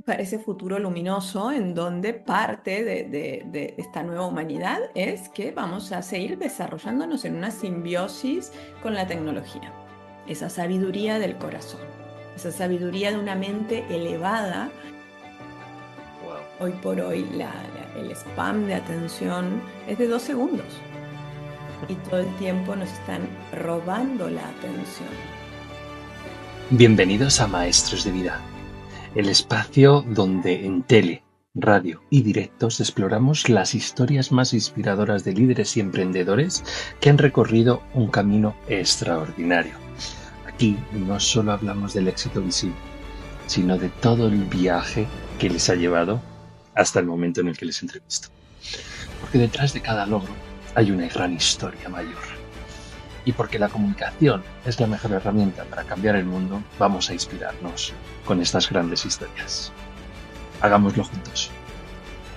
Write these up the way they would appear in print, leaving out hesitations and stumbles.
para ese futuro luminoso en donde parte de esta nueva humanidad es que vamos a seguir desarrollándonos en una simbiosis con la tecnología. Esa sabiduría del corazón, esa sabiduría de una mente elevada. Wow. Hoy por hoy el spam de atención es de 2 segundos y todo el tiempo nos están robando la atención. Bienvenidos a Maestros de Vida, el espacio donde en tele, radio y directos exploramos las historias más inspiradoras de líderes y emprendedores que han recorrido un camino extraordinario. Aquí no solo hablamos del éxito visible, sino de todo el viaje que les ha llevado hasta el momento en el que les entrevisto. Porque detrás de cada logro hay una gran historia mayor. Y porque la comunicación es la mejor herramienta para cambiar el mundo, vamos a inspirarnos con estas grandes historias. Hagámoslo juntos.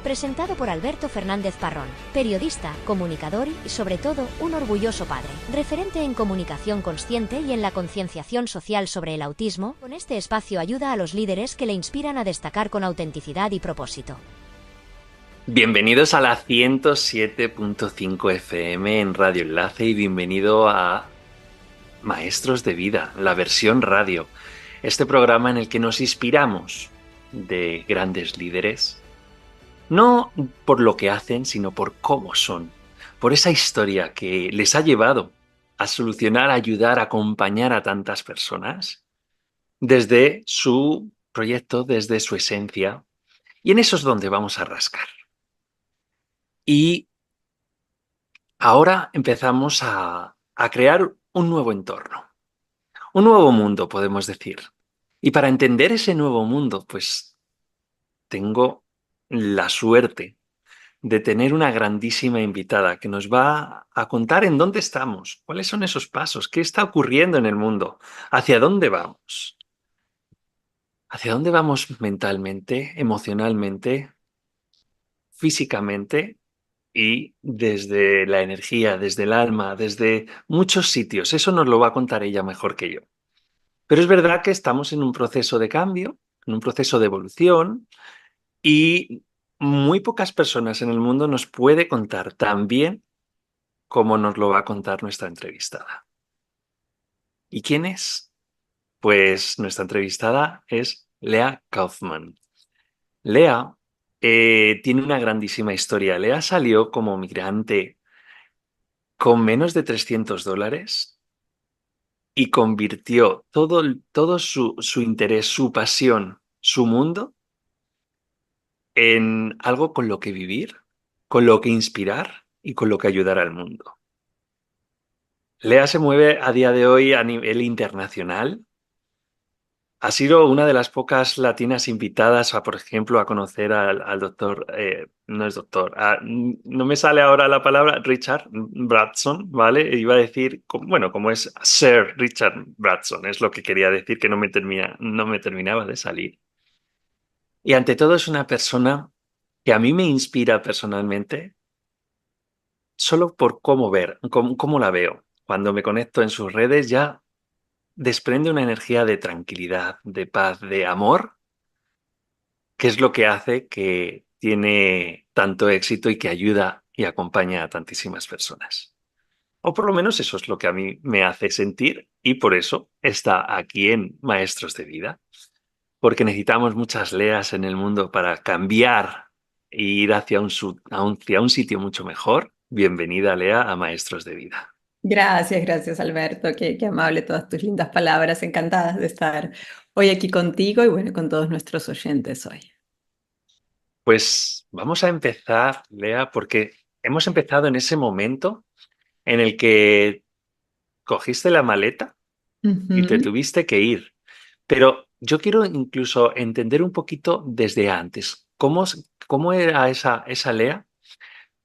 Presentado por Alberto Fernández Parrón, periodista, comunicador y, sobre todo, un orgulloso padre, referente en comunicación consciente y en la concienciación social sobre el autismo. Con este espacio ayuda a los líderes que le inspiran a destacar con autenticidad y propósito. Bienvenidos a la 107.5 FM en Radio Enlace y bienvenido a Maestros de Vida, la versión radio. Este programa en el que nos inspiramos de grandes líderes, no por lo que hacen, sino por cómo son, por esa historia que les ha llevado a solucionar, ayudar, acompañar a tantas personas desde su proyecto, desde su esencia. Y en eso es donde vamos a rascar. Y ahora empezamos a crear un nuevo entorno, un nuevo mundo, podemos decir. Y para entender ese nuevo mundo, pues tengo la suerte de tener una grandísima invitada que nos va a contar en dónde estamos, cuáles son esos pasos, qué está ocurriendo en el mundo, hacia dónde vamos mentalmente, emocionalmente, físicamente y desde la energía, desde el alma, desde muchos sitios. Eso nos lo va a contar ella mejor que yo. Pero es verdad que estamos en un proceso de cambio, en un proceso de evolución y muy pocas personas en el mundo nos puede contar tan bien como nos lo va a contar nuestra entrevistada. ¿Y quién es? Pues nuestra entrevistada es Lea Kaufman. Lea tiene una grandísima historia. Lea salió como migrante con menos de $300 y convirtió todo su interés, su pasión, su mundo en algo con lo que vivir, con lo que inspirar y con lo que ayudar al mundo. Lea se mueve a día de hoy a nivel internacional. Ha sido una de las pocas latinas invitadas a, por ejemplo, a conocer al doctor, no es doctor, no me sale ahora la palabra, Richard Branson, ¿vale? Iba a decir, bueno, como es Sir Richard Branson, es lo que quería decir, que no me terminaba de salir. Y ante todo es una persona que a mí me inspira personalmente solo por cómo la veo. Cuando me conecto en sus redes ya desprende una energía de tranquilidad, de paz, de amor, que es lo que hace que tiene tanto éxito y que ayuda y acompaña a tantísimas personas. O por lo menos eso es lo que a mí me hace sentir y por eso está aquí en Maestros de Vida, porque necesitamos muchas Leas en el mundo para cambiar e ir hacia un sitio mucho mejor. Bienvenida, Lea, a Maestros de Vida. Gracias, gracias Alberto, qué amable todas tus lindas palabras, encantadas de estar hoy aquí contigo y bueno, con todos nuestros oyentes hoy. Pues vamos a empezar, Lea, porque hemos empezado en ese momento en el que cogiste la maleta y te Ujú. tuviste que ir. Pero yo quiero incluso entender un poquito desde antes. ¿Cómo era esa Lea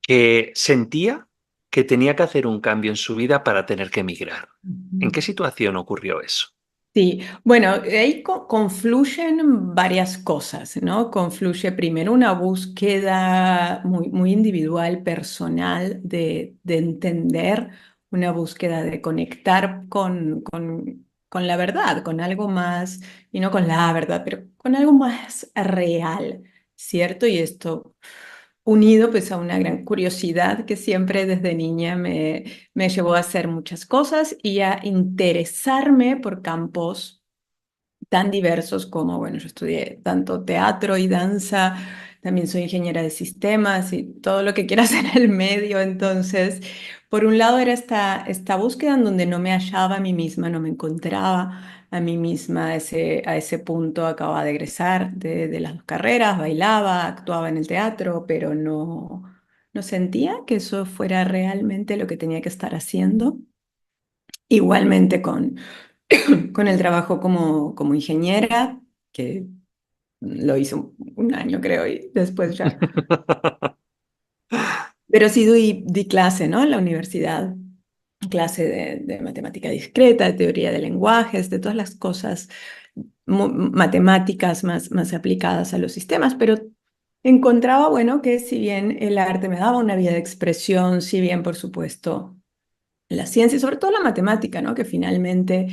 que sentía que tenía que hacer un cambio en su vida para tener que emigrar? ¿En Ujú. qué situación ocurrió eso? Sí, bueno, ahí confluyen varias cosas, ¿no? Confluye primero una búsqueda muy individual, personal, de entender, una búsqueda de conectar con la verdad, con algo más, y no con la verdad, pero con algo más real, ¿cierto? Y esto unido pues a una gran curiosidad que siempre desde niña me llevó a hacer muchas cosas y a interesarme por campos tan diversos como, bueno, yo estudié tanto teatro y danza, también soy ingeniera de sistemas y todo lo que quieras en el medio. Entonces, por un lado era esta búsqueda en donde no me hallaba a mí misma, no me encontraba a mí misma a ese punto. Acababa de egresar de las dos carreras, bailaba, actuaba en el teatro, pero no sentía que eso fuera realmente lo que tenía que estar haciendo. Igualmente con el trabajo como ingeniera, que lo hice un año creo y después ya. Pero sí di clase, ¿no? En la universidad, clase de matemática discreta, de teoría de lenguajes, de todas las cosas matemáticas más aplicadas a los sistemas, pero encontraba, bueno, que si bien el arte me daba una vía de expresión, si bien, por supuesto, la ciencia y sobre todo la matemática, ¿no? Que finalmente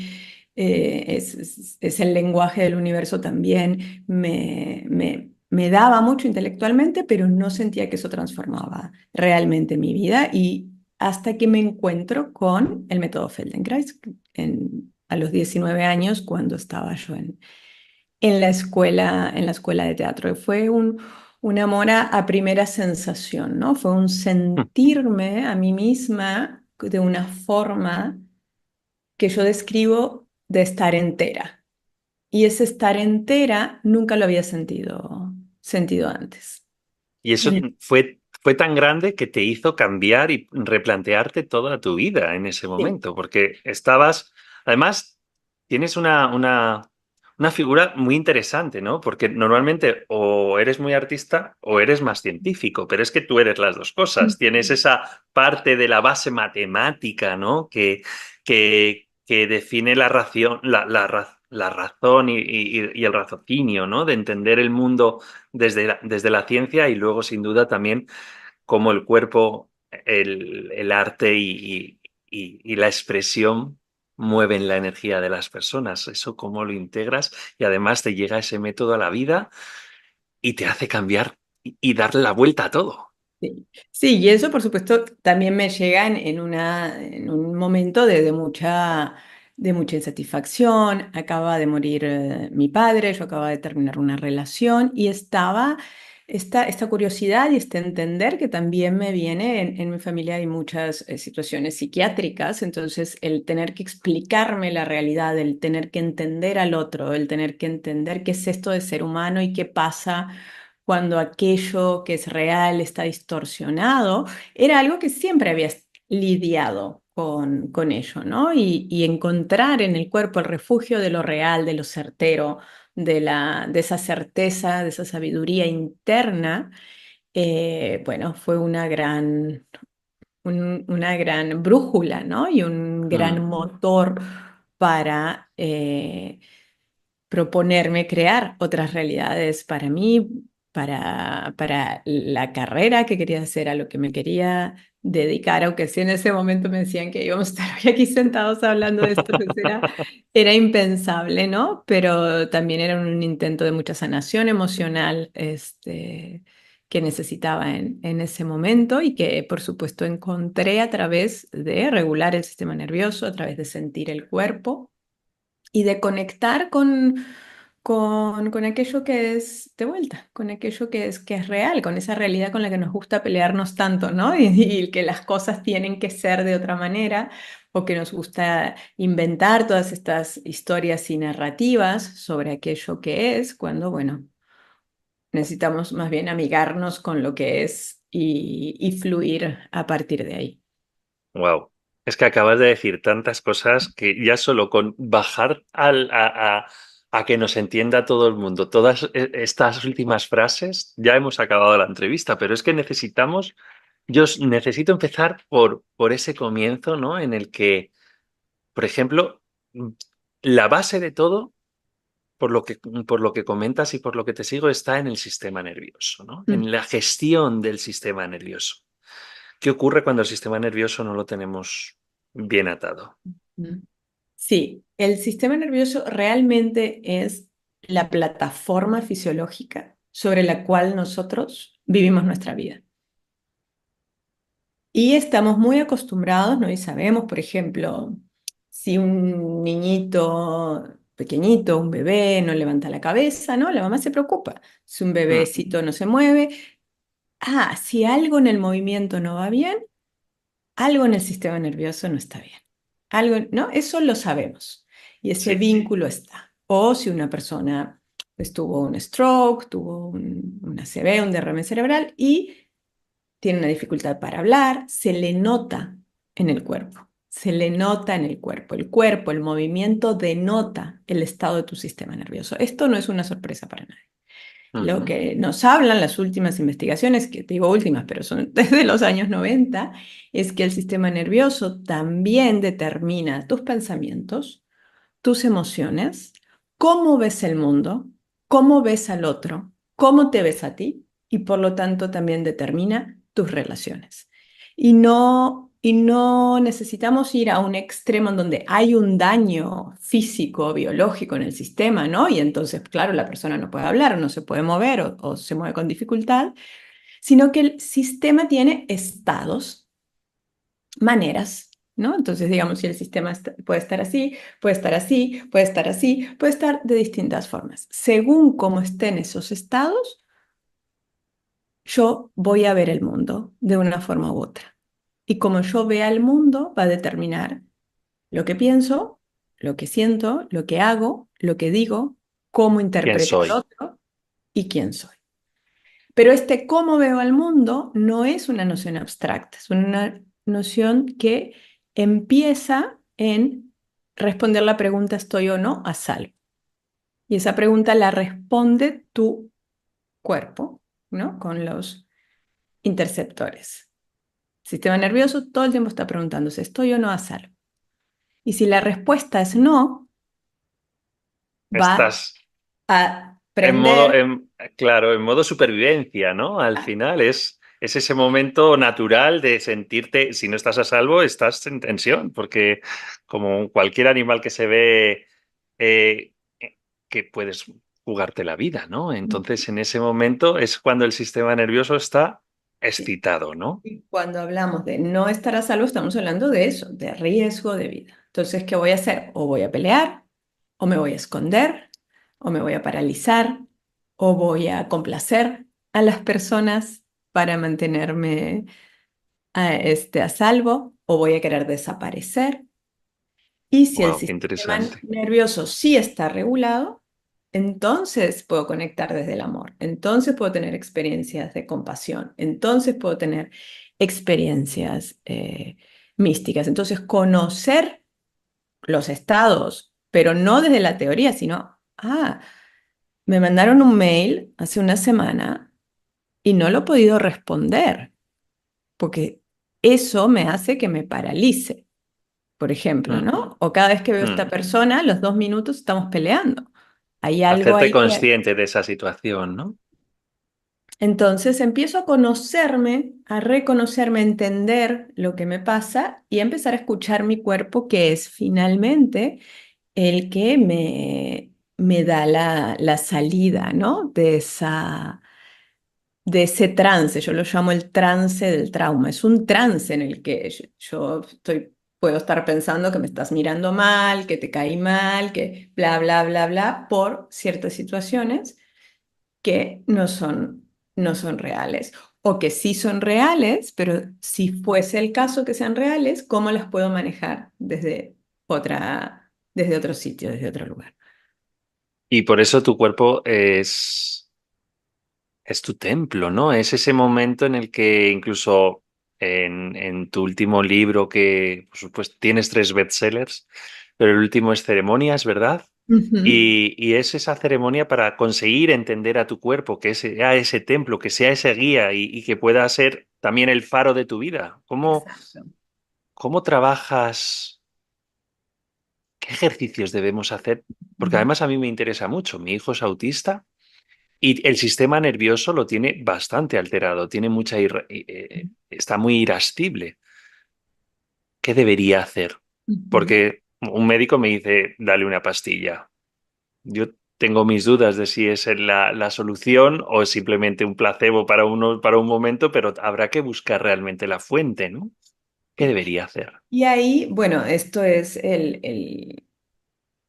es el lenguaje del universo también, me daba mucho intelectualmente, pero no sentía que eso transformaba realmente mi vida. Y hasta que me encuentro con el método Feldenkrais a los 19 años, cuando estaba yo en la escuela de teatro. Fue un amor a primera sensación, ¿no? Fue un sentirme a mí misma de una forma que yo describo de estar entera. Y ese estar entera nunca lo había sentido antes. Y eso fue tan grande que te hizo cambiar y replantearte toda tu vida en ese Sí. momento, porque además, tienes una figura muy interesante, ¿no? Porque normalmente o eres muy artista o eres más científico, pero es que tú eres las dos cosas. Tienes esa parte de la base matemática, ¿no? Que define la razón y el raciocinio, ¿no? De entender el mundo desde la ciencia y luego, sin duda, también cómo el cuerpo, el arte y la expresión mueven la energía de las personas. Eso cómo lo integras y además te llega ese método a la vida y te hace cambiar y darle la vuelta a todo. Sí. Sí, y eso por supuesto también me llega en un momento de mucha insatisfacción. Acaba de morir mi padre, yo acababa de terminar una relación y estaba esta curiosidad y este entender que también me viene en mi familia. Hay muchas situaciones psiquiátricas, entonces el tener que explicarme la realidad, el tener que entender al otro, el tener que entender qué es esto de ser humano y qué pasa cuando aquello que es real está distorsionado, era algo que siempre había lidiado con ello, ¿no? Y encontrar en el cuerpo el refugio de lo real, de lo certero, de esa certeza, de esa sabiduría interna, bueno, fue una gran brújula, ¿no? Y un gran Mm, motor para proponerme crear otras realidades para mí, para la carrera que quería hacer, a lo que me quería dedicar, aunque sí en ese momento me decían que íbamos a estar hoy aquí sentados hablando de esto, pues era impensable, ¿no? Pero también era un intento de mucha sanación emocional, que necesitaba en ese momento y que por supuesto encontré a través de regular el sistema nervioso, a través de sentir el cuerpo y de conectar con aquello que es de vuelta, con aquello que es real, con esa realidad con la que nos gusta pelearnos tanto, ¿no? Y que las cosas tienen que ser de otra manera, o que nos gusta inventar todas estas historias y narrativas sobre aquello que es, cuando, bueno, necesitamos más bien amigarnos con lo que es y fluir a partir de ahí. wow. Es que acabas de decir tantas cosas que ya solo con bajar a que nos entienda todo el mundo todas estas últimas frases, ya hemos acabado la entrevista, pero es que necesito empezar por ese comienzo, ¿no? En el que, por ejemplo, mm, la base de todo, por lo que comentas y por lo que te sigo, está en el sistema nervioso, ¿no? Mm, En la gestión del sistema nervioso. ¿Qué ocurre cuando el sistema nervioso no lo tenemos bien atado? mm. Sí, el sistema nervioso realmente es la plataforma fisiológica sobre la cual nosotros vivimos nuestra vida. Y estamos muy acostumbrados, ¿no? Y sabemos, por ejemplo, si un niñito pequeñito, un bebé no levanta la cabeza, ¿no? La mamá se preocupa. Si un Mm, bebecito no se mueve, si algo en el movimiento no va bien, algo en el sistema nervioso no está bien. Algo, ¿no? Eso lo sabemos. Y ese sí. vínculo está. O si una persona pues, tuvo un stroke, tuvo un ACV, un derrame cerebral y tiene una dificultad para hablar, se le nota en el cuerpo. Se le nota en el cuerpo. El cuerpo, el movimiento denota el estado de tu sistema nervioso. Esto no es una sorpresa para nadie. Lo Ujú. que nos hablan las últimas investigaciones, que te digo últimas, pero son desde los años 90, es que el sistema nervioso también determina tus pensamientos, tus emociones, cómo ves el mundo, cómo ves al otro, cómo te ves a ti y por lo tanto también determina tus relaciones. Y no necesitamos ir a un extremo en donde hay un daño físico, biológico en el sistema, ¿no? Y entonces, claro, la persona no puede hablar, no se puede mover o se mueve con dificultad, sino que el sistema tiene estados, maneras, ¿no? Entonces, digamos, si el sistema puede estar así, puede estar así, puede estar así, puede estar de distintas formas. Según cómo estén esos estados, yo voy a ver el mundo de una forma u otra. Y como yo vea el mundo, va a determinar lo que pienso, lo que siento, lo que hago, lo que digo, cómo ¿Quién interpreto al soy? otro y quién soy. Pero este cómo veo al mundo no es una noción abstracta, es una noción que empieza en responder la pregunta ¿estoy o no a salvo? Y esa pregunta la responde tu cuerpo, ¿no? Con los interceptores. El sistema nervioso todo el tiempo está preguntándose ¿estoy o no a salvo? Y si la respuesta es no, va Estás a en modo, prender. claro, en modo supervivencia, ¿no? Al final es ese momento natural de sentirte, si no estás a salvo, estás en tensión, porque como cualquier animal que se ve, eh, que puedes jugarte la vida, ¿no? Entonces, en ese momento es cuando el sistema nervioso está excitado, ¿no? Y cuando hablamos de no estar a salvo, estamos hablando de eso, de riesgo de vida. Entonces, ¿qué voy a hacer? O voy a pelear, o me voy a esconder, o me voy a paralizar, o voy a complacer a las personas para mantenerme a salvo, o voy a querer desaparecer. Y si el Wow, qué sistema interesante. nervioso sí está regulado, entonces puedo conectar desde el amor, entonces puedo tener experiencias de compasión, entonces puedo tener experiencias místicas. Entonces, conocer los estados, pero no desde la teoría, sino, me mandaron un mail hace una semana y no lo he podido responder, porque eso me hace que me paralice por ejemplo, Mm, ¿no? O cada vez que veo a esta mm. persona, los 2 minutos estamos peleando. Hay algo Hacerte ahí que... consciente de esa situación, ¿no? Entonces empiezo a conocerme, a reconocerme, a entender lo que me pasa y a empezar a escuchar mi cuerpo, que es finalmente el que me da la salida, ¿no? De ese trance, yo lo llamo el trance del trauma. Es un trance en el que yo puedo estar pensando que me estás mirando mal, que te caí mal, que bla, bla, bla, bla, por ciertas situaciones que no son reales. O que sí son reales, pero si fuese el caso que sean reales, ¿cómo las puedo manejar desde otro sitio, desde otro lugar? Y por eso tu cuerpo es tu templo, ¿no? Es ese momento en el que incluso en tu último libro, que por supuesto tienes 3 bestsellers, pero el último es Ceremonias, ¿verdad? Ujú. Y es esa ceremonia para conseguir entender a tu cuerpo, que sea ese templo, que sea ese guía y que pueda ser también el faro de tu vida. Exacto. ¿Cómo trabajas? ¿Qué ejercicios debemos hacer? Porque Ujú. además a mí me interesa mucho. Mi hijo es autista. Y el sistema nervioso lo tiene bastante alterado, tiene está muy irascible. ¿Qué debería hacer? Ujú. Porque un médico me dice, dale una pastilla. Yo tengo mis dudas de si es la solución o es simplemente un placebo para un momento, pero habrá que buscar realmente la fuente, ¿no? ¿Qué debería hacer? Y ahí, bueno, esto es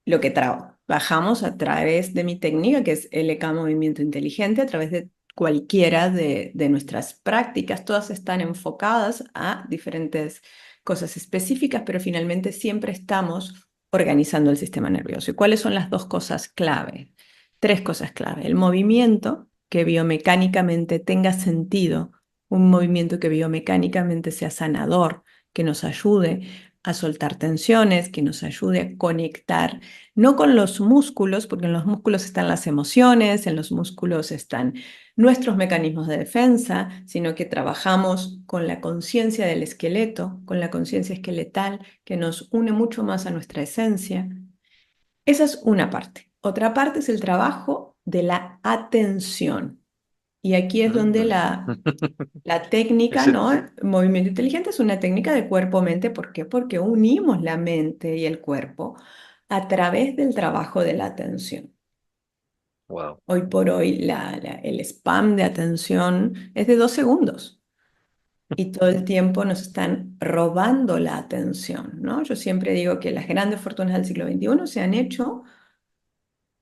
lo que trabajamos a través de mi técnica, que es LK Movimiento Inteligente, a través de cualquiera de nuestras prácticas. Todas están enfocadas a diferentes cosas específicas, pero finalmente siempre estamos organizando el sistema nervioso. ¿Y cuáles son las dos cosas clave? Tres cosas clave. El movimiento, que biomecánicamente tenga sentido, un movimiento que biomecánicamente sea sanador, que nos ayude a soltar tensiones, que nos ayude a conectar, no con los músculos, porque en los músculos están las emociones, en los músculos están nuestros mecanismos de defensa, sino que trabajamos con la conciencia del esqueleto, con la conciencia esqueletal, que nos une mucho más a nuestra esencia. Esa es una parte. Otra parte es el trabajo de la atención. Y aquí es donde Mm. la técnica, Ese- ¿no? Movimiento inteligente es una técnica de cuerpo-mente. ¿Por qué? Porque unimos la mente y el cuerpo a través del trabajo de la atención. Wow. Hoy por hoy el spam de atención es de 2 segundos y todo el tiempo nos están robando la atención, ¿no? Yo siempre digo que las grandes fortunas del siglo XXI se han hecho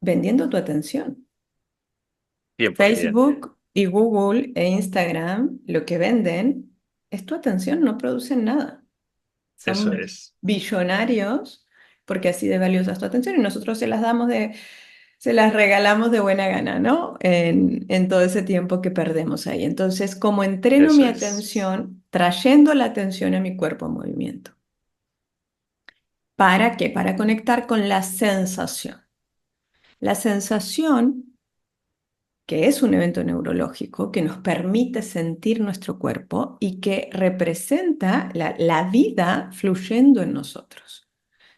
vendiendo tu atención. 100%. Facebook y Google e Instagram lo que venden es tu atención, no producen nada. Eso Son es. billonarios porque así de valiosa es tu atención y nosotros se las regalamos de buena gana, ¿no? En todo ese tiempo que perdemos ahí. Entonces, ¿cómo entreno mi Eso es. atención? Trayendo la atención a mi cuerpo en movimiento. ¿Para qué? Para conectar con la sensación. La sensación, que es un evento neurológico que nos permite sentir nuestro cuerpo y que representa la vida fluyendo en nosotros.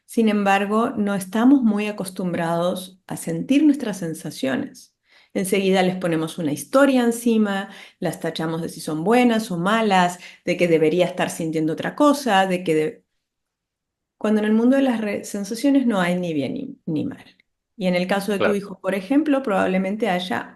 Sin embargo, no estamos muy acostumbrados a sentir nuestras sensaciones. Enseguida les ponemos una historia encima, las tachamos de si son buenas o malas, de que debería estar sintiendo otra cosa, cuando en el mundo de las sensaciones no hay ni bien ni mal. Y en el caso de tu Claro. hijo, por ejemplo, probablemente haya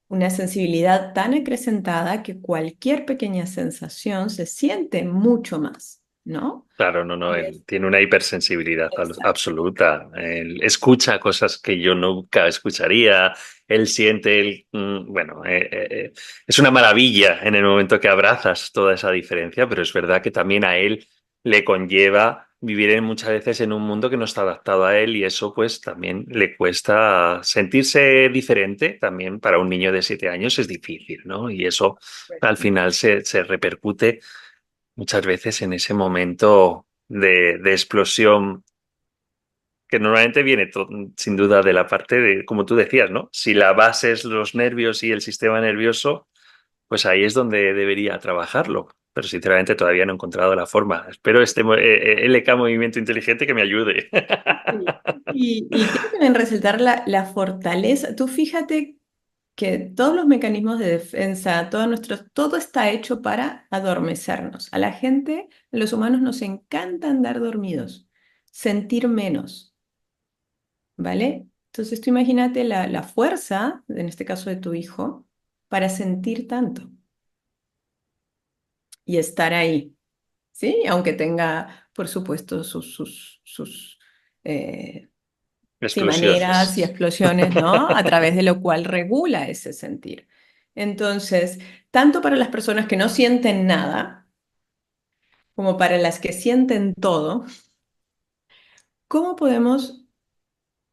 una sensibilidad tan acrecentada que cualquier pequeña sensación se siente mucho más, ¿no? Claro, no, no, Y él tiene una hipersensibilidad exacto. absoluta. Él escucha cosas que yo nunca escucharía. Él siente, bueno, es una maravilla en el momento que abrazas toda esa diferencia, pero es verdad que también a él le conlleva vivir muchas veces en un mundo que no está adaptado a él y eso pues también le cuesta sentirse diferente. También para un niño de 7 años es difícil, ¿no? Y eso al final se repercute muchas veces en ese momento de explosión que normalmente viene sin duda de la parte de, como tú decías, ¿no? Si la base es los nervios y el sistema nervioso, pues ahí es donde debería trabajarlo. Pero sinceramente todavía no he encontrado la forma. Espero este LK Movimiento Inteligente que me ayude. Sí. Y creo que deben resaltar la fortaleza. Tú fíjate que todos los mecanismos de defensa, todo está hecho para adormecernos. A la gente, a los humanos nos encanta andar dormidos, sentir menos, ¿vale? Entonces tú imagínate la fuerza, en este caso de tu hijo, para sentir tanto y estar ahí, ¿sí? Aunque tenga, por supuesto, sus sí, maneras y Explosiones. explosiones, ¿no? A través de lo cual regula ese sentir. Entonces, tanto para las personas que no sienten nada, como para las que sienten todo, ¿cómo podemos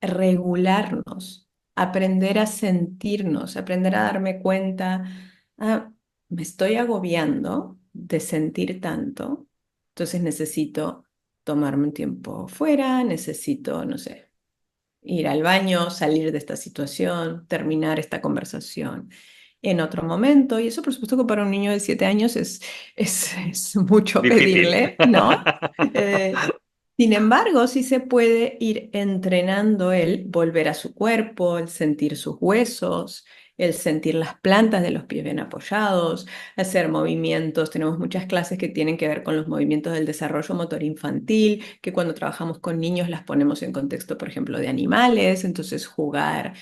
regularnos, aprender a sentirnos, aprender a darme cuenta, ah, me estoy agobiando de sentir tanto, entonces necesito tomarme un tiempo fuera, necesito, no sé, ir al baño, salir de esta situación, terminar esta conversación en otro momento. Y eso, por supuesto, que para un niño de 7 años es mucho Difícil. pedirle, ¿no? Sin embargo, sí se puede ir entrenando el volver a su cuerpo, el sentir sus huesos, el sentir las plantas de los pies bien apoyados, hacer movimientos. Tenemos muchas clases que tienen que ver con los movimientos del desarrollo motor infantil, que cuando trabajamos con niños las ponemos en contexto, por ejemplo, de animales, entonces jugar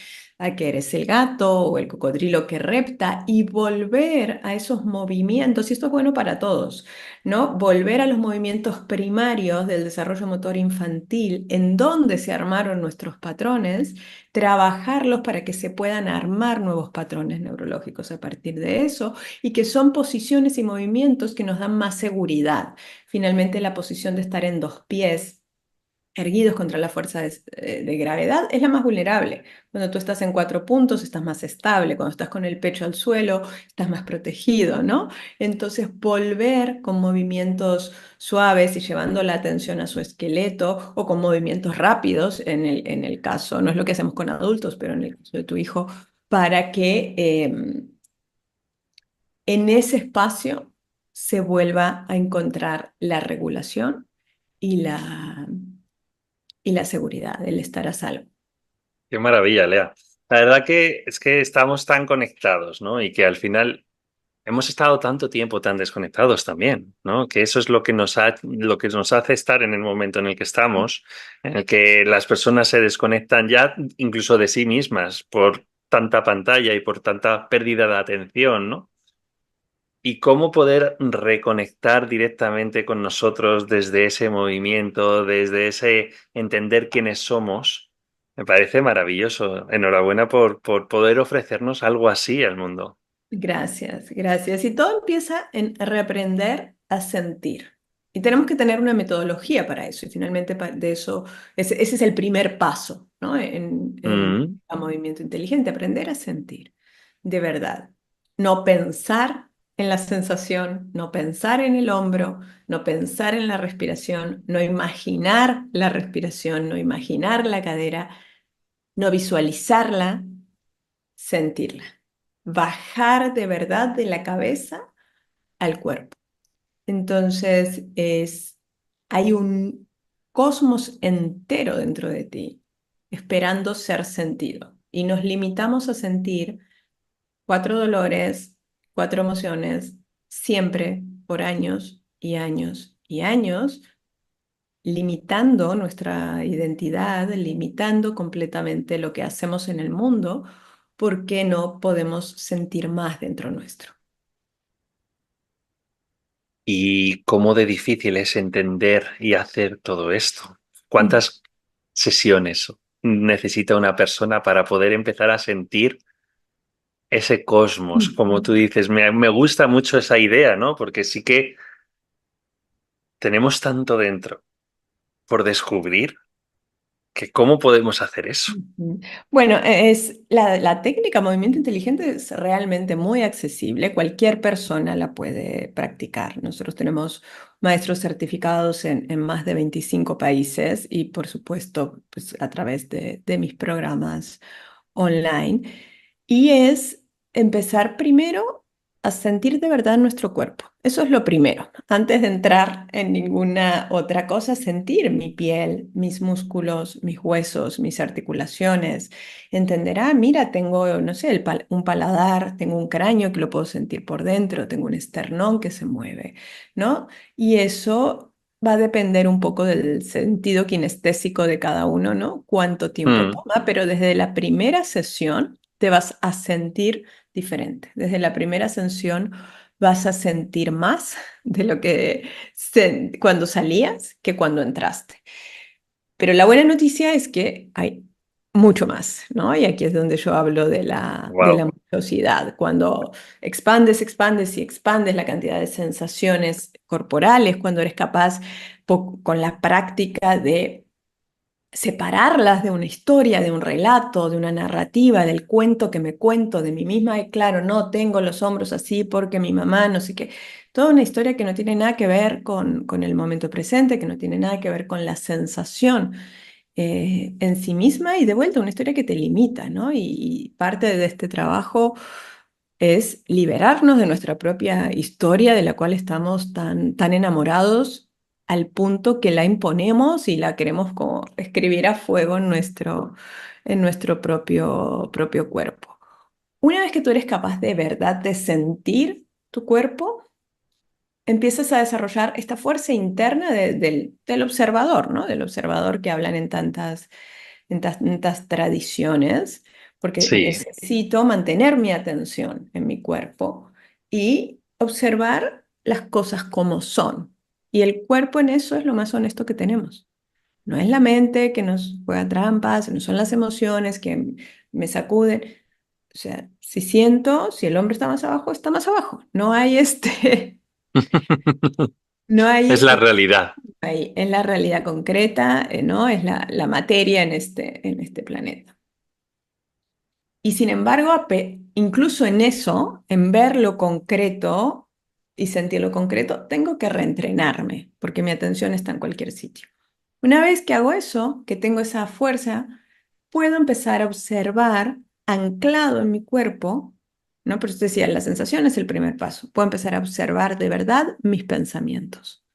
a que eres el gato o el cocodrilo que repta y volver a esos movimientos, y esto es bueno para todos, ¿no? Volver a los movimientos primarios del desarrollo motor infantil, en donde se armaron nuestros patrones, trabajarlos para que se puedan armar nuevos patrones neurológicos a partir de eso, y que son posiciones y movimientos que nos dan más seguridad. Finalmente, la posición de estar en dos pies erguidos contra la fuerza de gravedad es la más vulnerable. Cuando tú estás en 4 puntos, estás más estable. Cuando estás con el pecho al suelo, estás más protegido, ¿no? Entonces, volver con movimientos suaves y llevando la atención a su esqueleto, o con movimientos rápidos, en el caso, no es lo que hacemos con adultos, pero en el caso de tu hijo, para que en ese espacio se vuelva a encontrar la regulación y la seguridad, el estar a salvo. Qué maravilla, Lea. La verdad que es que estamos tan conectados, ¿no? Y que al final hemos estado tanto tiempo tan desconectados también, ¿no? Que eso es lo que nos hace estar en el momento en el que estamos, en el que las personas se desconectan ya incluso de sí mismas por tanta pantalla y por tanta pérdida de atención, ¿no? Y cómo poder reconectar directamente con nosotros desde ese movimiento, desde ese entender quiénes somos, me parece maravilloso. Enhorabuena por poder ofrecernos algo así al mundo. Gracias, gracias. Y todo empieza en reaprender a sentir. Y tenemos que tener una metodología para eso. Y finalmente de eso, ese es el primer paso, ¿no? En Mm. el movimiento inteligente, aprender a sentir, de verdad. No pensar en la sensación, no pensar en el hombro, no pensar en la respiración, no imaginar la respiración, no imaginar la cadera, no visualizarla, sentirla. Bajar de verdad de la cabeza al cuerpo. Entonces hay un cosmos entero dentro de ti, esperando ser sentido. Y nos limitamos a sentir 4 dolores, 4 emociones, siempre por años y años y años, limitando nuestra identidad, limitando completamente lo que hacemos en el mundo, porque no podemos sentir más dentro nuestro. ¿Y cómo de difícil es entender y hacer todo esto? ¿Cuántas sesiones necesita una persona para poder empezar a sentir ese cosmos? Como tú dices, me gusta mucho esa idea, ¿no? Porque sí que tenemos tanto dentro por descubrir que cómo podemos hacer eso. Ujú. Bueno, es la técnica movimiento inteligente es realmente muy accesible, cualquier persona la puede practicar. Nosotros tenemos maestros certificados en más de 25 países, y por supuesto pues, a través de mis programas online. Y es empezar primero a sentir de verdad nuestro cuerpo. Eso es lo primero. Antes de entrar en ninguna otra cosa, sentir mi piel, mis músculos, mis huesos, mis articulaciones. Entender, mira, tengo, no sé, un paladar, tengo un cráneo que lo puedo sentir por dentro, tengo un esternón que se mueve, ¿no? Y eso va a depender un poco del sentido kinestésico de cada uno, ¿no? Cuánto tiempo Mm. toma, pero desde la primera sesión te vas a sentir diferente. Desde la primera sesión vas a sentir más de lo que cuando salías que cuando entraste. Pero la buena noticia es que hay mucho más, ¿no? Y aquí es donde yo hablo de la Wow. mucosidad. Cuando expandes, expandes y expandes la cantidad de sensaciones corporales, cuando eres capaz con la práctica de separarlas de una historia, de un relato, de una narrativa, del cuento que me cuento de mí misma. Y claro, no tengo los hombros así porque mi mamá, no sé qué. Toda una historia que no tiene nada que ver con el momento presente, que no tiene nada que ver con la sensación en sí misma, y de vuelta una historia que te limita, ¿no? Y parte de este trabajo es liberarnos de nuestra propia historia, de la cual estamos tan enamorados al punto que la imponemos y la queremos como escribir a fuego en nuestro propio cuerpo. Una vez que tú eres capaz de verdad de sentir tu cuerpo, empiezas a desarrollar esta fuerza interna del observador, ¿no? Del observador que hablan en tantas tradiciones, porque Sí. necesito mantener mi atención en mi cuerpo y observar las cosas como son. Y el cuerpo en eso es lo más honesto que tenemos. No es la mente que nos juega trampas, no son las emociones que me sacuden. O sea, si siento, si el hombre está más abajo. No hay no Es hay, la realidad. ahí, es la realidad concreta, ¿no? Es la materia en este planeta. Y sin embargo, incluso en eso, en ver lo concreto y sentir lo concreto, tengo que reentrenarme, porque mi atención está en cualquier sitio. Una vez que hago eso, que tengo esa fuerza, puedo empezar a observar anclado en mi cuerpo, ¿no? Por eso decía, la sensación es el primer paso. Puedo empezar a observar de verdad mis pensamientos,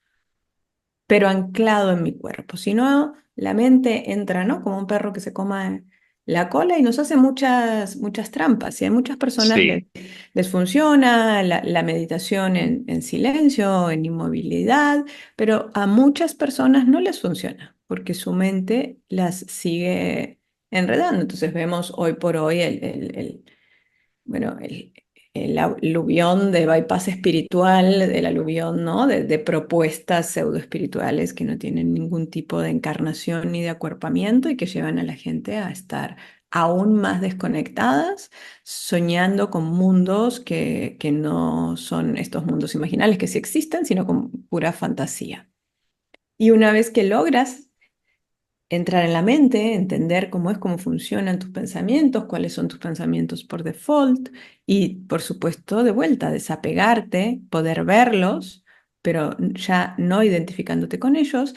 pero anclado en mi cuerpo. Si no, la mente entra, ¿no? Como un perro que se coma la cola y nos hace muchas trampas. Y a muchas personas Sí. les funciona la meditación en silencio, en inmovilidad, pero a muchas personas no les funciona porque su mente las sigue enredando. Entonces vemos hoy por hoy bueno, el aluvión de bypass espiritual, del aluvión, ¿no? De propuestas pseudoespirituales que no tienen ningún tipo de encarnación ni de acuerpamiento y que llevan a la gente a estar aún más desconectadas, soñando con mundos que no son estos mundos imaginales que sí existen, sino con pura fantasía. Y una vez que logras entrar en la mente, entender cómo funcionan tus pensamientos, cuáles son tus pensamientos por default y, por supuesto, de vuelta, desapegarte, poder verlos, pero ya no identificándote con ellos,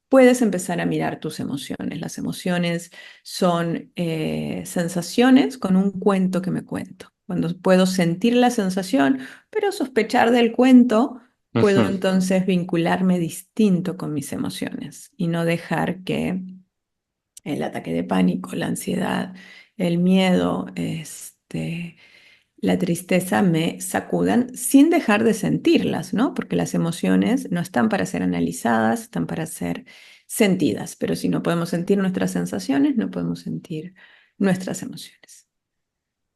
puedes empezar a mirar tus emociones. Las emociones son sensaciones con un cuento que me cuento. Cuando puedo sentir la sensación, pero sospechar del cuento, puedo Ujú. entonces vincularme distinto con mis emociones y no dejar que el ataque de pánico, la ansiedad, el miedo, la tristeza me sacudan sin dejar de sentirlas, ¿no? Porque las emociones no están para ser analizadas, están para ser sentidas, pero si no podemos sentir nuestras sensaciones, no podemos sentir nuestras emociones.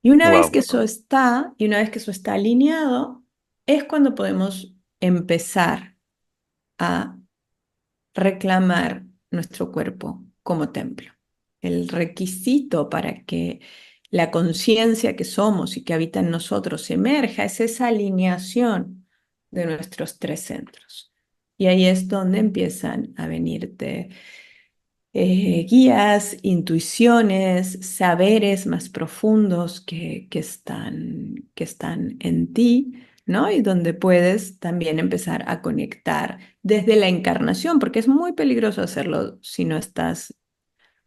Y una vez Wow. que eso está, y una vez que eso está alineado, es cuando podemos empezar a reclamar nuestro cuerpo como templo. El requisito para que la conciencia que somos y que habita en nosotros emerja es esa alineación de nuestros tres centros. Y ahí es donde empiezan a venirte guías, intuiciones, saberes más profundos que están en ti, ¿no? Y donde puedes también empezar a conectar desde la encarnación, porque es muy peligroso hacerlo si no estás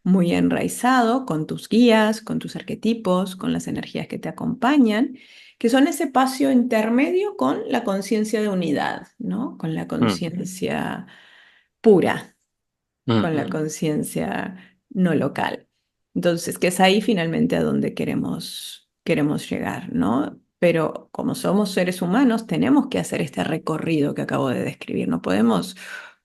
muy enraizado con tus guías, con tus arquetipos, con las energías que te acompañan, que son ese espacio intermedio con la conciencia de unidad, ¿no? Con la Mm, conciencia pura, mm. con la conciencia no local. Entonces, que es ahí finalmente a donde queremos llegar, ¿no? Pero como somos seres humanos, tenemos que hacer este recorrido que acabo de describir. No podemos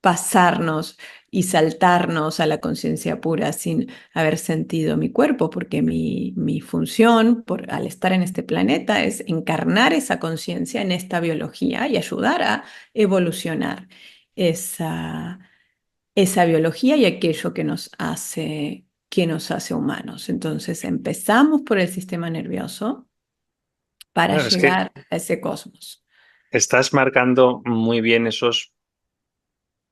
pasarnos y saltarnos a la conciencia pura sin haber sentido mi cuerpo, porque mi función al estar en este planeta es encarnar esa conciencia en esta biología y ayudar a evolucionar esa esa biología y aquello que nos hace humanos. Entonces empezamos por el sistema nervioso para Claro, es que llegar a ese cosmos. estás marcando muy bien esos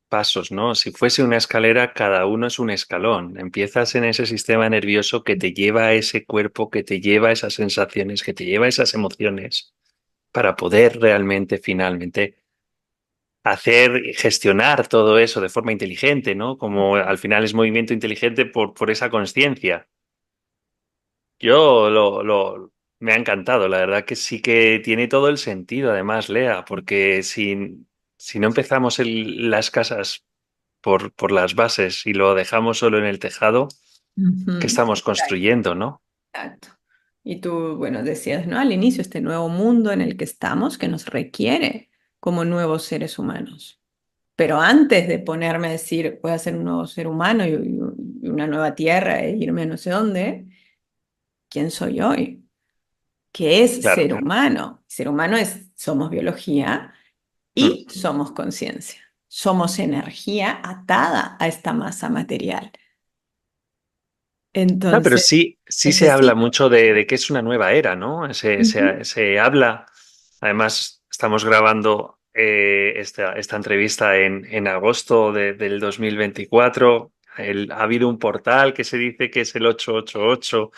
pasos, ¿no? Si fuese una escalera, cada uno es un escalón. Empiezas en ese sistema nervioso que te lleva a ese cuerpo, que te lleva a esas sensaciones, que te lleva a esas emociones, para poder realmente, finalmente, hacer y gestionar todo eso de forma inteligente, ¿no? Como al final es movimiento inteligente por esa conciencia. Me ha encantado, la verdad que sí que tiene todo el sentido, además, Lea, porque si no empezamos las casas por las bases y lo dejamos solo en el tejado, ¿qué Ujú. estamos construyendo, no? Exacto. Y tú, bueno, decías, ¿no? Al inicio, este nuevo mundo en el que estamos, que nos requiere como nuevos seres humanos. Pero antes de ponerme a decir, voy a ser un nuevo ser humano y una nueva tierra e irme a no sé dónde, ¿quién soy hoy? ¿Qué es Claro. ser humano? Ser humano es, somos biología Mm. y somos conciencia. Somos energía atada a esta masa material. No, pero Entonces, sí se habla necesito. mucho de que es una nueva era, ¿no? Ujú. Se habla, además estamos grabando esta entrevista en agosto del 2024. Ha habido un portal que se dice que es el 888,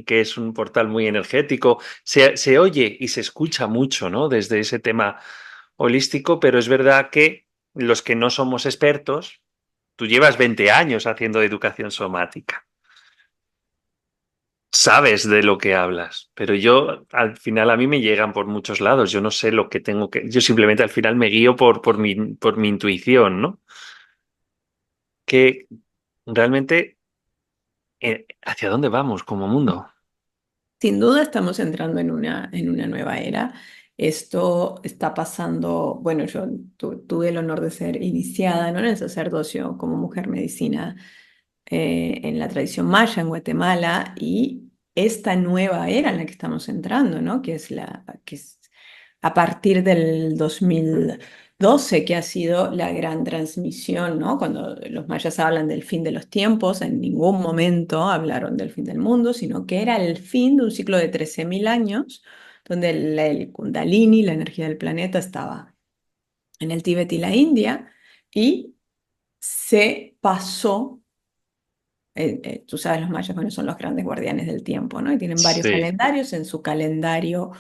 que es un portal muy energético. Se oye y se escucha mucho, ¿no? Desde ese tema holístico, pero es verdad que los que no somos expertos, tú llevas 20 años haciendo educación somática, sabes de lo que hablas, pero yo al final a mí me llegan por muchos lados, yo no sé lo que tengo que, yo simplemente al final me guío por mi intuición, ¿no? Que realmente, ¿hacia dónde vamos como mundo? Sin duda estamos entrando en una nueva era. Esto está pasando, bueno, yo tuve el honor de ser iniciada, ¿no? En el sacerdocio como mujer medicina en la tradición maya en Guatemala y esta nueva era en la que estamos entrando, ¿no? Que es a partir del 2012, que ha sido la gran transmisión, ¿no? Cuando los mayas hablan del fin de los tiempos, en ningún momento hablaron del fin del mundo, sino que era el fin de un ciclo de 13.000 años, donde el Kundalini, la energía del planeta, estaba en el Tíbet y la India, y se pasó. Tú sabes, los mayas, bueno, son los grandes guardianes del tiempo, ¿no? Y tienen varios Sí, calendarios. En su calendario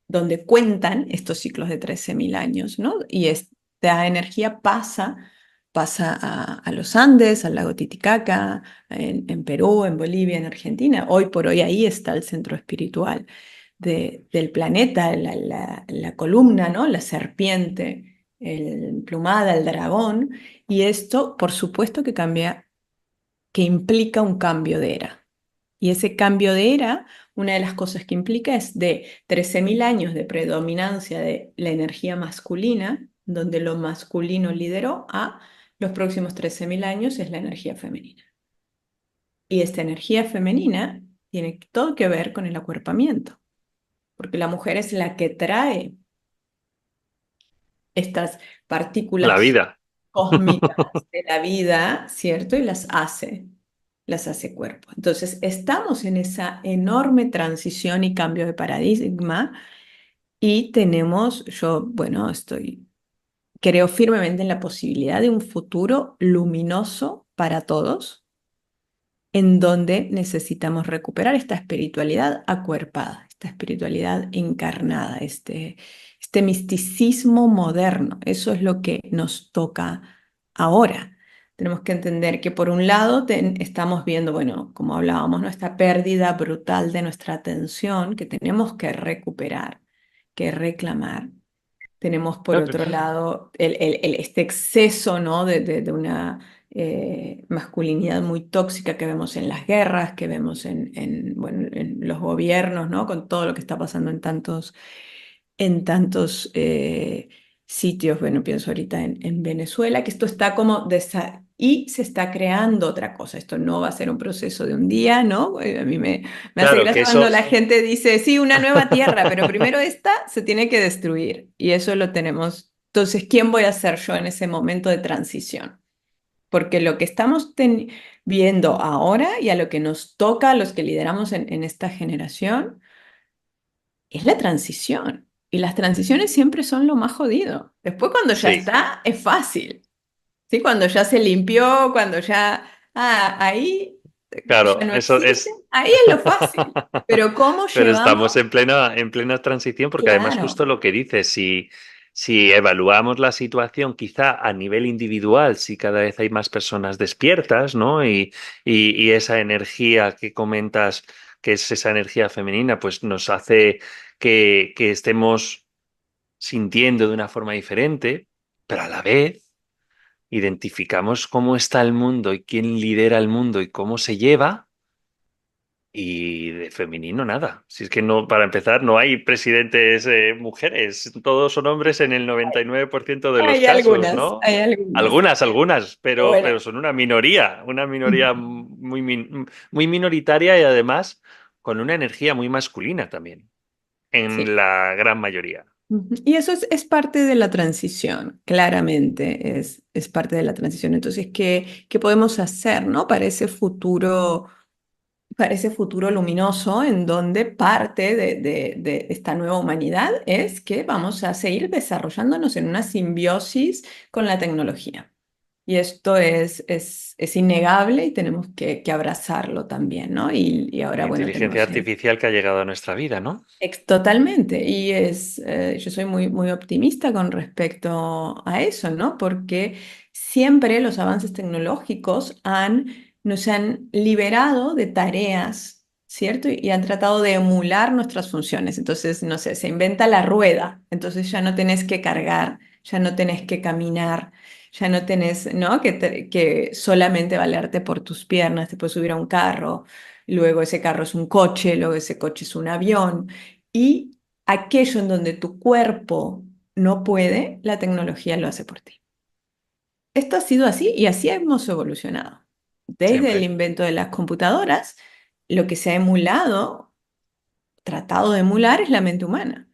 donde cuentan estos ciclos de 13.000 años, ¿no? Y esta energía pasa a los Andes, al lago Titicaca, en Perú, en Bolivia, en Argentina. Hoy por hoy ahí está el centro espiritual del planeta, la columna, ¿no? La serpiente, el plumada, el dragón. Y esto, por supuesto, que cambia, que implica un cambio de era. Y ese cambio de era, una de las cosas que implica es de 13.000 años de predominancia de la energía masculina, donde lo masculino lideró, a los próximos 13.000 años es la energía femenina. Y esta energía femenina tiene todo que ver con el acuerpamiento, porque la mujer es la que trae estas la partículas vida. cósmicas de la vida, ¿cierto? Y las hace cuerpo. Entonces, estamos en esa enorme transición y cambio de paradigma y tenemos, yo, bueno, creo firmemente en la posibilidad de un futuro luminoso para todos, en donde necesitamos recuperar esta espiritualidad acuerpada, esta espiritualidad encarnada, este misticismo moderno. Eso es lo que nos toca ahora. Tenemos que entender que por un lado estamos viendo, bueno, como hablábamos, nuestra pérdida brutal de nuestra atención que tenemos que recuperar, que reclamar. Tenemos por Claro. otro lado este exceso, ¿no? de una masculinidad muy tóxica que vemos en las guerras, que vemos bueno, en los gobiernos, ¿no? Con todo lo que está pasando en tantos sitios. Bueno, pienso ahorita en Venezuela, que esto está como y se está creando otra cosa. Esto no va a ser un proceso de un día, ¿no? A mí me hace Claro que gracia eso, cuando la gente dice, sí, una nueva tierra, pero primero esta se tiene que destruir. Y eso lo tenemos. Entonces, ¿quién voy a ser yo en ese momento de transición? Porque lo que estamos viendo ahora y a lo que nos toca a los que lideramos en esta generación es la transición. Y las transiciones siempre son lo más jodido. Después cuando ya sí, está, es fácil. ¿Sí? Cuando ya se limpió, cuando ya... ahí ya claro, no eso existe. es. Ahí es lo fácil. Pero ¿cómo Pero estamos llevamos? en plena transición porque además justo Claro. lo que dices, si evaluamos la situación quizá a nivel individual, si cada vez hay más personas despiertas, ¿no? Y esa energía que comentas, que es esa energía femenina, pues nos hace que estemos sintiendo de una forma diferente, pero a la vez identificamos cómo está el mundo y quién lidera el mundo y cómo se lleva. Y de femenino nada. Si es que no, para empezar, no hay presidentes mujeres. Todos son hombres en el 99% de los casos, ¿no? Hay algunas. Algunas, Pero bueno, pero son una minoría muy minoritaria y además con una energía muy masculina también, en sí. la gran mayoría. Ujú. Y eso es parte de la transición, claramente es parte de la transición. Entonces, ¿qué podemos hacer, ¿no? Para ese futuro luminoso en donde parte de esta nueva humanidad es que vamos a seguir desarrollándonos en una simbiosis con la tecnología. Y esto es innegable y tenemos que abrazarlo también, ¿no? Y ahora, La bueno, inteligencia tenemos artificial que ha llegado a nuestra vida, ¿no? totalmente. Y yo soy muy optimista con respecto a eso, ¿no? Porque siempre los avances tecnológicos nos han liberado de tareas, ¿cierto? Y han tratado de emular nuestras funciones. Entonces, no sé, se inventa la rueda, entonces ya no tenés que cargar, ya no tenés que caminar. Ya no tenés, ¿no? Que solamente valerte por tus piernas, te puedes subir a un carro, luego ese carro es un coche, luego ese coche es un avión. Y aquello en donde tu cuerpo no puede, la tecnología lo hace por ti. Esto ha sido así y así hemos evolucionado. Desde el Siempre. invento de las computadoras, lo que se ha emulado, tratado de emular, es la mente humana,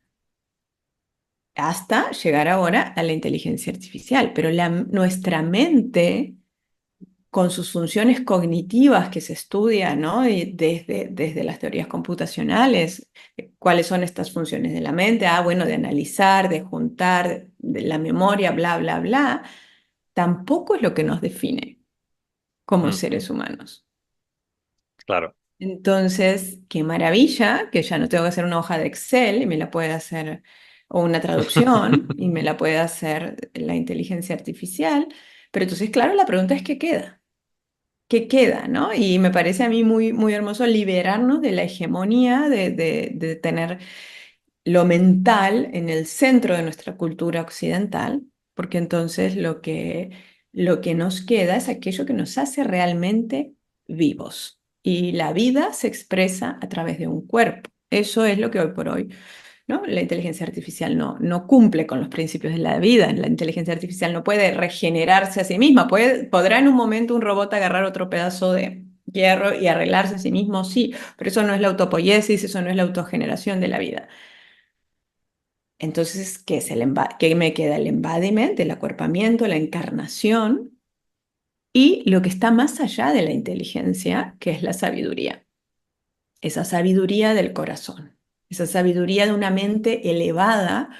hasta llegar ahora a la inteligencia artificial. Pero nuestra mente, con sus funciones cognitivas que se estudian, ¿no? Y desde las teorías computacionales, cuáles son estas funciones de la mente, bueno, de analizar, de juntar, de la memoria, bla, bla, bla, tampoco es lo que nos define como Ujú. seres humanos. Claro. Entonces, qué maravilla que ya no tengo que hacer una hoja de Excel y me la puede hacer, o una traducción y me la puede hacer la inteligencia artificial. Pero entonces, claro, la pregunta es, ¿qué queda? ¿Qué queda, no? Y me parece a mí muy hermoso liberarnos de la hegemonía de tener lo mental en el centro de nuestra cultura occidental, porque entonces lo que nos queda es aquello que nos hace realmente vivos. Y la vida se expresa a través de un cuerpo. Eso es lo que hoy por hoy, ¿no? La inteligencia artificial no cumple con los principios de la vida. La inteligencia artificial no puede regenerarse a sí misma. ¿Podrá en un momento un robot agarrar otro pedazo de hierro y arreglarse a sí mismo? Sí, pero eso no es la autopoiesis, eso no es la autogeneración de la vida. Entonces, ¿qué me queda? El embodiment, el acuerpamiento, la encarnación y lo que está más allá de la inteligencia, que es la sabiduría. Esa sabiduría del corazón, esa sabiduría de una mente elevada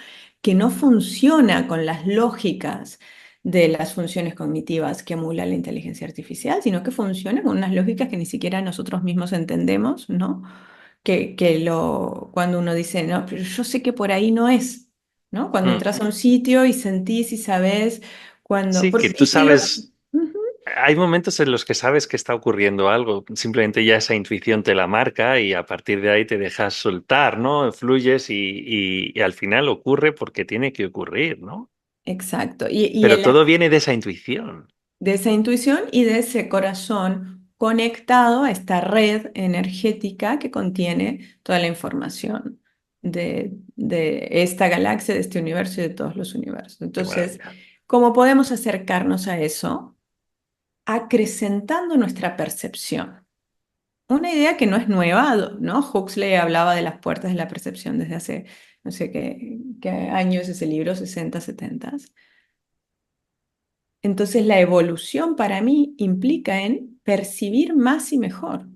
que no funciona con las lógicas de las funciones cognitivas que emula la inteligencia artificial, sino que funciona con unas lógicas que ni siquiera nosotros mismos entendemos, ¿no? Cuando uno dice, no, pero yo sé que por ahí no es, ¿no? Cuando Mm. entras a un sitio y sentís y sabés, Sí, que tú sabes. Hay momentos en los que sabes que está ocurriendo algo, simplemente ya esa intuición te la marca y a partir de ahí te dejas soltar, ¿no? Fluyes y al final ocurre porque tiene que ocurrir, ¿no? Exacto. Y Pero todo viene de esa intuición. de esa intuición y de ese corazón conectado a esta red energética que contiene toda la información de esta galaxia, de este universo y de todos los universos. Qué Entonces, maravilla. ¿cómo podemos acercarnos a eso? Acrecentando nuestra percepción. Una idea que no es nueva, ¿no? Huxley hablaba de las puertas de la percepción desde hace, no sé qué años, ese libro, 60, 70. Entonces la evolución para mí implica en percibir más y mejor.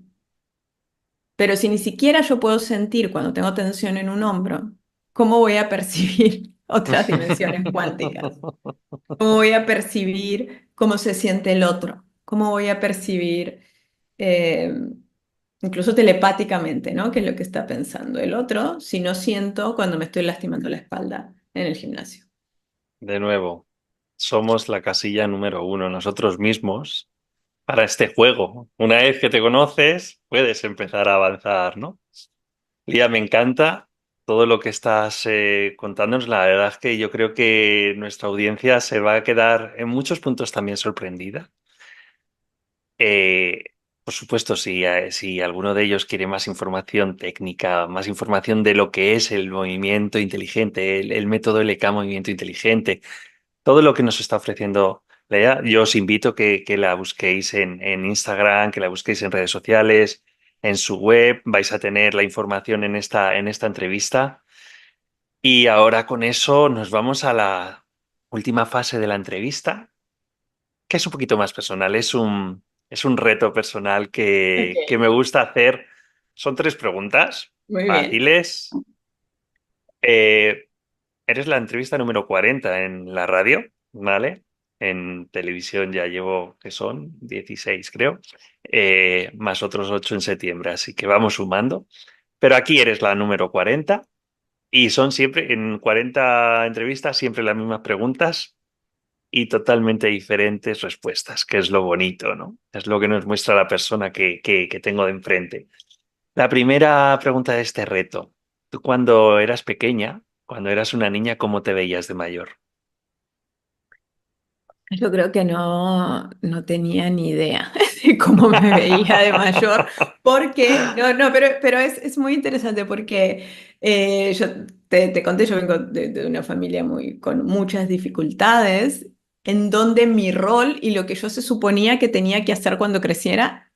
Pero si ni siquiera yo puedo sentir cuando tengo tensión en un hombro, ¿cómo voy a percibir otras dimensiones cuánticas? ¿Cómo voy a percibir cómo se siente el otro? ¿Cómo voy a percibir, eh, incluso telepáticamente, ¿no? ¿Qué es lo que está pensando el otro si no siento cuando me estoy lastimando la espalda en el gimnasio? De nuevo, somos la casilla número uno, nosotros mismos, para este juego. Una vez que te conoces, puedes empezar a avanzar, ¿no? Lía, me encanta todo lo que estás contándonos. La verdad es que yo creo que nuestra audiencia se va a quedar en muchos puntos también sorprendida. Por supuesto, si alguno de ellos quiere más información técnica, más información de lo que es el movimiento inteligente, el método LK Movimiento Inteligente, todo lo que nos está ofreciendo Lea, yo os invito que la busquéis en Instagram, que la busquéis en redes sociales, en su web, vais a tener la información en esta entrevista. Y ahora con eso nos vamos a la última fase de la entrevista, que es un poquito más personal, es un reto personal que Ok, me gusta hacer. Son tres preguntas muy bien. fáciles. Eh, Eres la entrevista número 40 en la radio, ¿vale? En televisión ya llevo, que son 16, creo, más otros 8 en septiembre, así que vamos sumando. Pero aquí eres la número 40 y son siempre, en 40 entrevistas, siempre las mismas preguntas y totalmente diferentes respuestas, que es lo bonito, ¿no? Es lo que nos muestra la persona que tengo de enfrente. La primera pregunta de este reto. Tú cuando eras pequeña, cuando eras una niña, ¿cómo te veías de mayor? Yo creo que no tenía ni idea de cómo me veía de mayor, porque, no, pero es muy interesante porque yo te conté, yo vengo de una familia con muchas dificultades, en donde mi rol y lo que yo se suponía que tenía que hacer cuando creciera,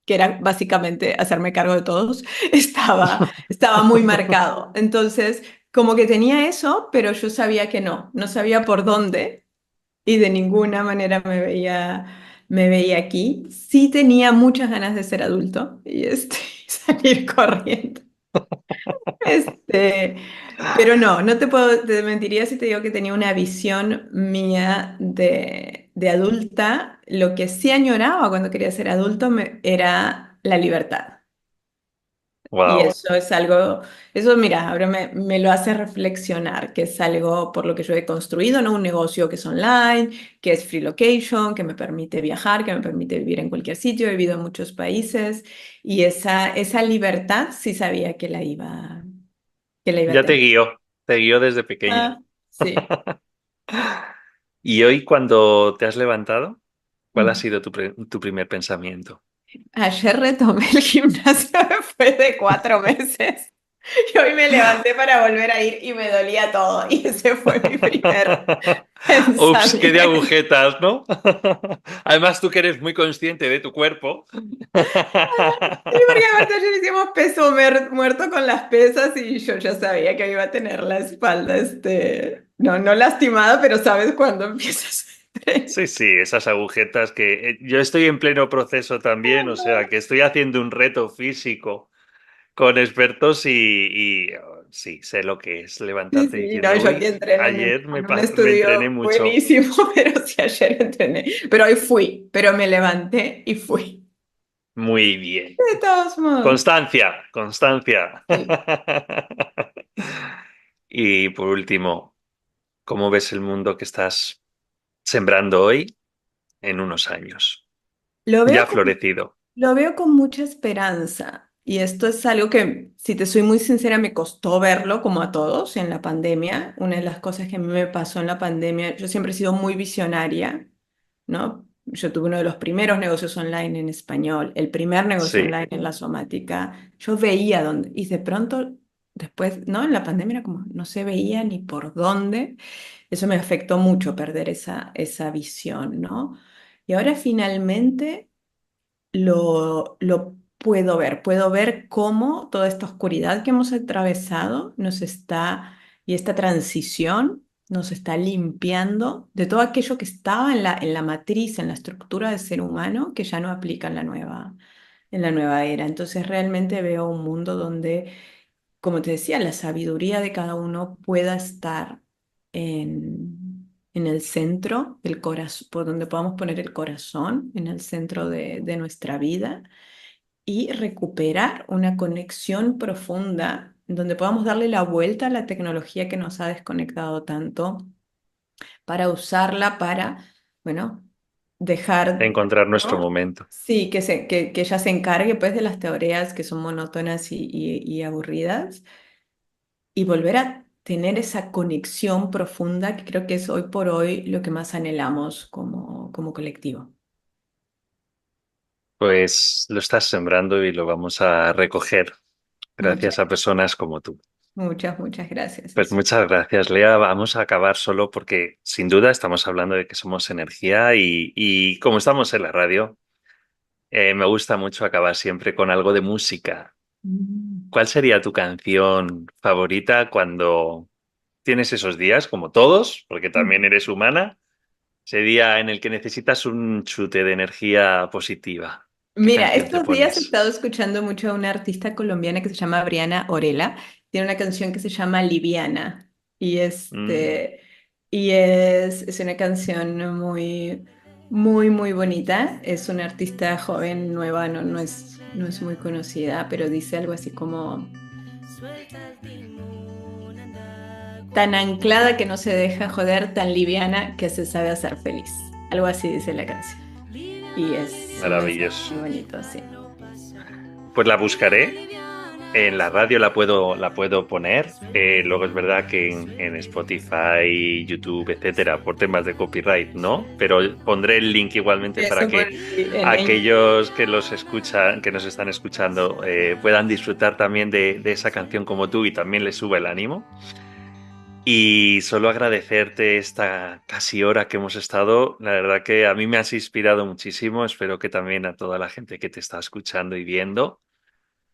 que era básicamente hacerme cargo de todos, estaba muy marcado. Entonces, como que tenía eso, pero yo sabía que no sabía por dónde y de ninguna manera me veía aquí. Sí tenía muchas ganas de ser adulto y salir corriendo. Este, pero no te mentiría si te digo que tenía una visión mía de adulta. Lo que sí añoraba cuando quería ser adulto era la libertad. Y Wow. eso es algo, eso mira, ahora me lo hace reflexionar, que es algo por lo que yo he construido, ¿no? Un negocio que es online, que es free location, que me permite viajar, que me permite vivir en cualquier sitio, he vivido en muchos países y esa libertad sí sabía que la iba a Ya tener. te guió desde pequeña. Ah, sí. Y hoy cuando te has levantado, ¿cuál ha Mm. sido tu primer pensamiento? Ayer retomé el gimnasio después de 4 meses y hoy me levanté para volver a ir y me dolía todo y ese fue mi primer Ups, qué de pensamiento. agujetas, ¿no? Además, tú que eres muy consciente de tu cuerpo. Sí, porque aparte ayer hicimos peso muerto con las pesas y yo ya sabía que iba a tener la espalda, no lastimada, pero sabes cuando empiezas a Sí, sí, esas agujetas que yo estoy en pleno proceso también, o sea, que estoy haciendo un reto físico con expertos y sí, sé lo que es Sí, levantarte sí, no, diciendo, yo aquí uy, entreno ayer en un me entrené estudio mucho. buenísimo, pero sí ayer entrené. Pero hoy fui, pero me levanté y fui. Muy bien. De todos modos. Constancia, constancia. Sí. Y por último, ¿cómo ves el mundo que estás sembrando hoy en unos años? Lo Ya veo ha florecido. Lo veo con mucha esperanza y esto es algo que, si te soy muy sincera, me costó verlo como a todos en la pandemia. Una de las cosas que a mí me pasó en la pandemia, yo siempre he sido muy visionaria, ¿no? Yo tuve uno de los primeros negocios online en español, el primer negocio Sí, online en la somática. Yo veía dónde, y de pronto, después, ¿no? En la pandemia era como, no se veía ni por dónde. Eso me afectó mucho perder esa visión, ¿no? Y ahora finalmente lo puedo ver cómo toda esta oscuridad que hemos atravesado y esta transición nos está limpiando de todo aquello que estaba en la matriz, en la estructura del ser humano, que ya no aplica en la nueva era. Entonces realmente veo un mundo donde, como te decía, la sabiduría de cada uno pueda estar en el centro del corazón, por donde podamos poner el corazón, en el centro de nuestra vida y recuperar una conexión profunda donde podamos darle la vuelta a la tecnología que nos ha desconectado tanto para usarla para, bueno, dejar, encontrar nuestro ¿no? momento. Sí, que ella se encargue pues de las tareas que son monótonas y aburridas y volver a tener esa conexión profunda que creo que es hoy por hoy lo que más anhelamos como colectivo. Pues lo estás sembrando y lo vamos a recoger Muchas, gracias a personas como tú. muchas gracias. Pues muchas gracias, Lea. Vamos a acabar solo porque sin duda estamos hablando de que somos energía y como estamos en la radio, me gusta mucho acabar siempre con algo de música. Mm. ¿Cuál sería tu canción favorita cuando tienes esos días, como todos, porque también eres humana, ese día en el que necesitas un chute de energía positiva? ¿Qué Mira, canción te estos días he pones? estado escuchando mucho a una artista colombiana que se llama Briana Orela. Tiene una canción que se llama Liviana y Mm, es una canción muy bonita. Es una artista joven, nueva, no es muy conocida, pero dice algo así como tan anclada que no se deja joder, tan liviana que se sabe hacer feliz. Algo así dice la canción. Y es un mensaje maravilloso. muy bonito, sí. Pues la buscaré. En la radio la puedo poner. Luego es verdad que en Spotify, YouTube, etcétera, por temas de copyright, ¿no? Pero pondré el link igualmente para Eso por, que en aquellos que los escuchan, que nos están escuchando, puedan disfrutar también de esa canción como tú y también les suba el ánimo. Y solo agradecerte esta casi hora que hemos estado. La verdad que a mí me has inspirado muchísimo. Espero que también a toda la gente que te está escuchando y viendo.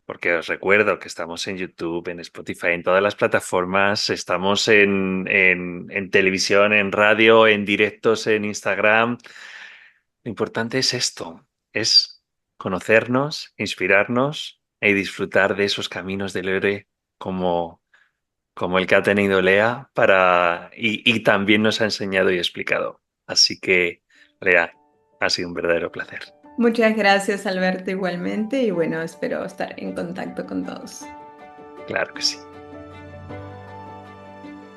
Porque os recuerdo que estamos en YouTube, en Spotify, en todas las plataformas, estamos en televisión, en radio, en directos, en Instagram. Lo importante es esto, es conocernos, inspirarnos y disfrutar de esos caminos del héroe como, como el que ha tenido Lea y también nos ha enseñado y explicado. Así que, Lea, ha sido un verdadero placer. muchas gracias, Alberto, igualmente. Y bueno, espero estar en contacto con todos. Claro que sí.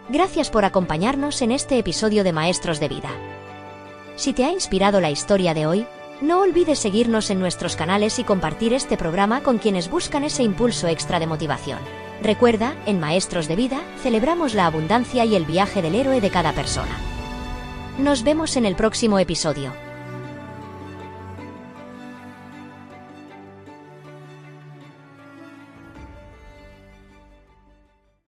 Gracias por acompañarnos en este episodio de Maestros de Vida. Si te ha inspirado la historia de hoy, no olvides seguirnos en nuestros canales y compartir este programa con quienes buscan ese impulso extra de motivación. Recuerda, en Maestros de Vida, celebramos la abundancia y el viaje del héroe de cada persona. Nos vemos en el próximo episodio.